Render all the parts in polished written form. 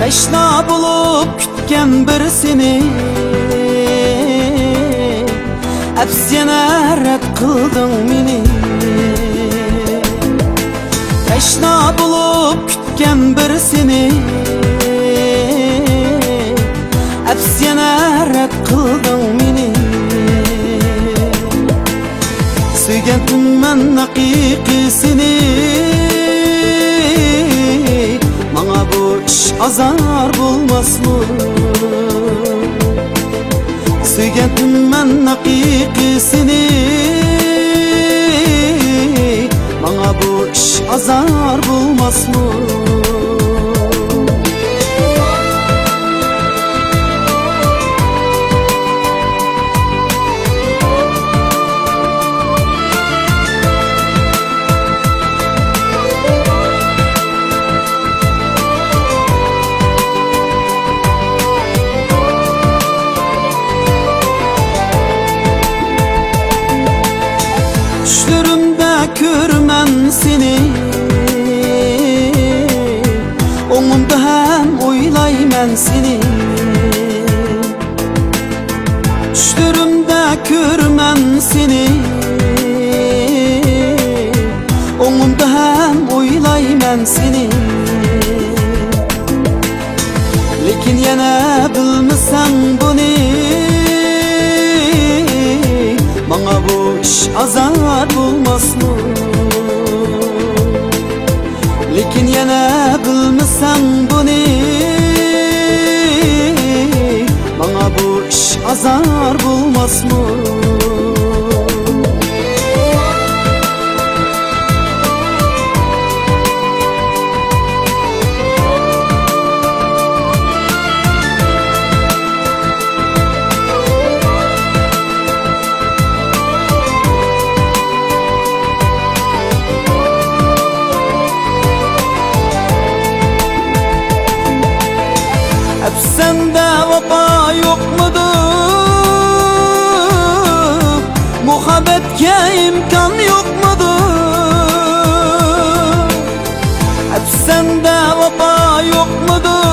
Teşna bulup kütken bir seni Əfsiyene rədd qıldın meni. Teşna bulup kütken bir seni Əfsiyene rədd qıldın meni. Söygendim mən haqiqisini, Mana bu iş azar bulmasmı? Söygendim mən haqiqisini, Mana bu iş azar bulmasmı? Düşlerimde körmen seni, Oğumda hem oylaymen seni. Düşlerimde körmen seni, Oğumda hem oylaymen seni. Lekin yana bilmesen bunu, Bana bu iş azar bulmasmı? Lekin yana bilmesen bunu, Bana bu iş azar bulmasmı? Sende vapa yok mudur? Muhabbetke imkan yok mudur? Hep sende vapa yok mudur?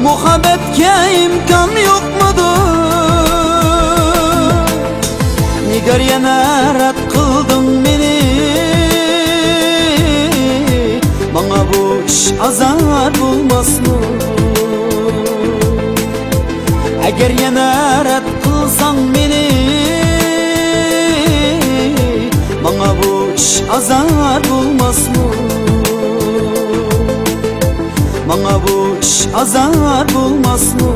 Muhabbetke imkan yok mudur? Nigar yana rad kıldın beni, Bana bu iş azar bulmasmı? Eğer yana rad kılsan beni, Bana bu iş azar bulmasmı? Bana bu iş azar bulmasmı?